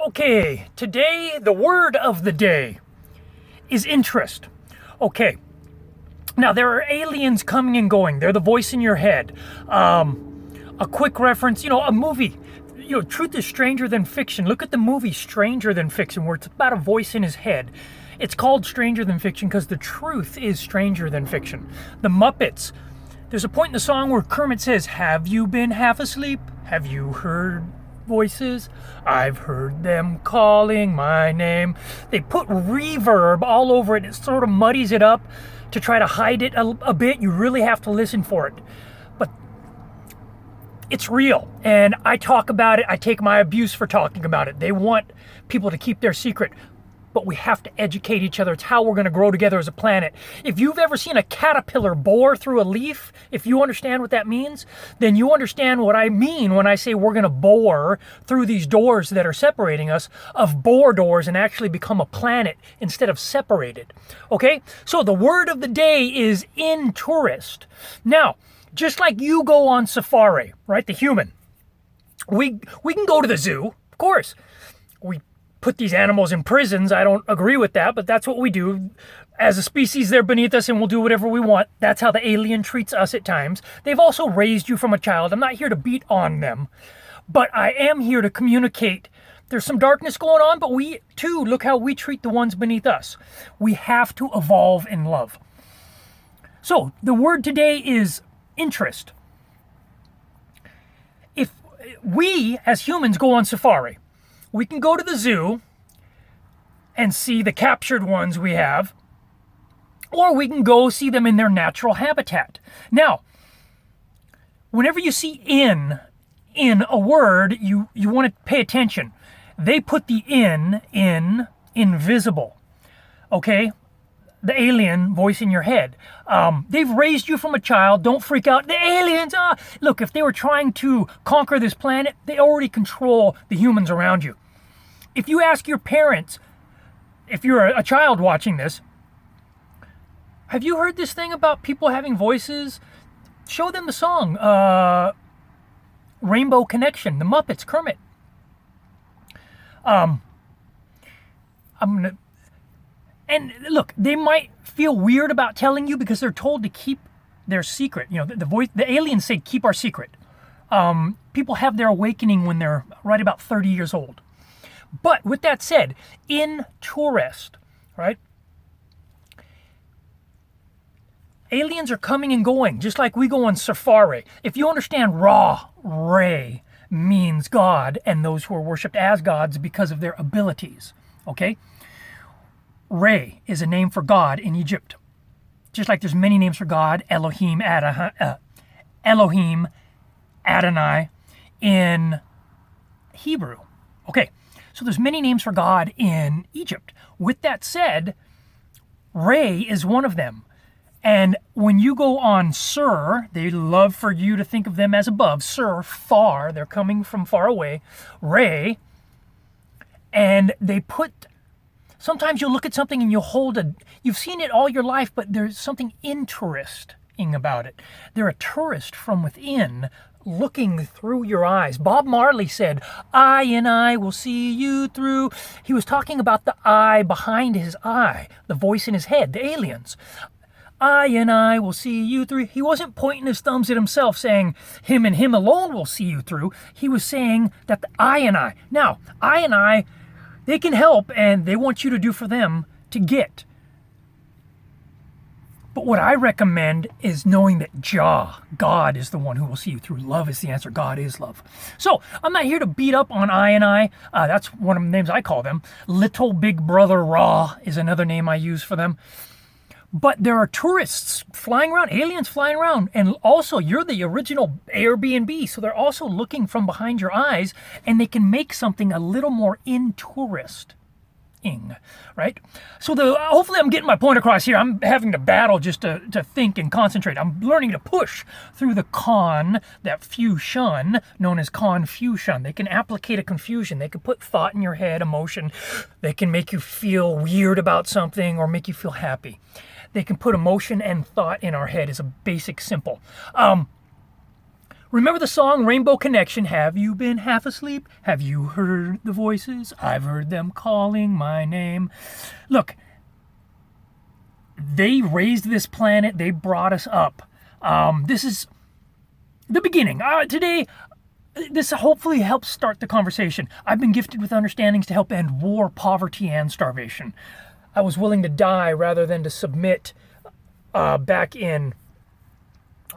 Okay, today the word of the day is interest. Okay, now there are aliens coming and going. They're the voice in your head. A quick reference, a movie. Truth is stranger than fiction. Look at the movie Stranger Than Fiction, where it's about a voice in his head. It's called Stranger Than Fiction because the truth is stranger than fiction. The Muppets. There's a point in the song where Kermit says, "Have you been half asleep? Have you heard voices? I've heard them calling my name." They put reverb all over it. It sort of muddies it up to try to hide it a bit. You really have to listen for it. But it's real. And I talk about it. I take my abuse for talking about it. They want people to keep their secret. But we have to educate each other. It's how we're going to grow together as a planet. If you've ever seen a caterpillar bore through a leaf, if you understand what that means, then you understand what I mean when I say we're going to bore through these doors that are separating us, of bore doors, and actually become a planet instead of separated. Okay? So the word of the day is intourist. Now, just like you go on safari, right? The human. We can go to the zoo, of course. We put these animals in prisons. I don't agree with that, but that's what we do. As a species, they're beneath us and we'll do whatever we want. That's how the alien treats us at times. They've also raised you from a child. I'm not here to beat on them, but I am here to communicate. There's some darkness going on, but we too, look how we treat the ones beneath us. We have to evolve in love. So the word today is interest. If we as humans go on safari, we can go to the zoo and see the captured ones we have, or we can go see them in their natural habitat. Now, whenever you see in a word, you want to pay attention. They put the in invisible, okay? The alien voice in your head. They've raised you from a child. Don't freak out. The aliens, Look, if they were trying to conquer this planet, they already control the humans around you. If you ask your parents, if you're a child watching this, have you heard this thing about people having voices? Show them the song, Rainbow Connection, the Muppets, Kermit. And look, they might feel weird about telling you because they're told to keep their secret. The aliens say, keep our secret. People have their awakening when they're right about 30 years old. But with that said, in tourist, right? Aliens are coming and going, just like we go on safari. If you understand Re means God and those who are worshipped as gods because of their abilities, okay? Re is a name for God in Egypt. Just like there's many names for God, Elohim, Adonai in Hebrew. Okay, so there's many names for God in Egypt. With that said, Re is one of them. And when you go on Sur, they love for you to think of them as above. Sur, far, they're coming from far away. Re, and they put... Sometimes you'll look at something and you've seen it all your life, but there's something interesting about it. They're a tourist from within, looking through your eyes. Bob Marley said, "I and I will see you through." He was talking about the eye behind his eye, the voice in his head, the aliens. "I and I will see you through." He wasn't pointing his thumbs at himself saying, him and him alone will see you through. He was saying that the I and I. Now, I and I, they can help, and they want you to do for them to get. But what I recommend is knowing that God is the one who will see you through. Love is the answer. God is love. So I'm not here to beat up on I and I. That's one of the names I call them. Little Big Brother Ra is another name I use for them. But there are tourists flying around, aliens flying around, and also you're the original Airbnb, so they're also looking from behind your eyes, and they can make something a little more interesting, right? So hopefully I'm getting my point across here. I'm having to battle just to think and concentrate. I'm learning to push through that fusion, known as confusion. They can applicate a confusion. They can put thought in your head, emotion. They can make you feel weird about something or make you feel happy. They can put emotion and thought in our head as a basic simple. Remember the song Rainbow Connection? Have you been half asleep? Have you heard the voices? I've heard them calling my name. Look, they raised this planet. They brought us up. This is the beginning. Today, this hopefully helps start the conversation. I've been gifted with understandings to help end war, poverty, and starvation. I was willing to die rather than to submit back in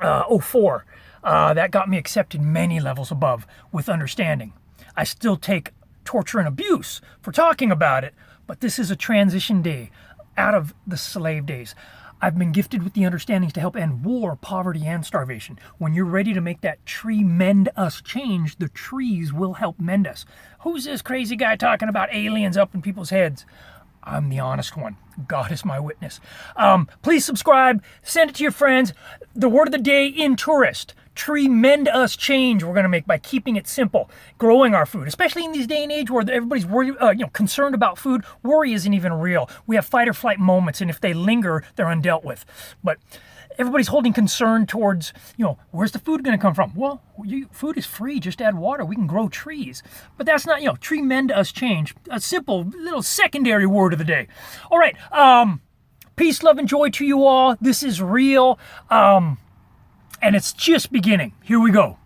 04. That got me accepted many levels above with understanding. I still take torture and abuse for talking about it, but this is a transition day out of the slave days. I've been gifted with the understandings to help end war, poverty, and starvation. When you're ready to make that tree mend us change, the trees will help mend us. Who's this crazy guy talking about aliens up in people's heads? I'm the honest one. God is my witness. Please subscribe. Send it to your friends. The word of the day, intourist. Tremendous change we're going to make by keeping it simple, growing our food, especially in these day and age where everybody's worried, concerned about food. Worry isn't even real. We have fight or flight moments, and if they linger, they're undealt with. But everybody's holding concern towards, where's the food going to come from? Well, food is free. Just add water. We can grow trees. But that's not, tremendous change. A simple little secondary word of the day. All right. Peace, love, and joy to you all. This is real. And it's just beginning. Here we go.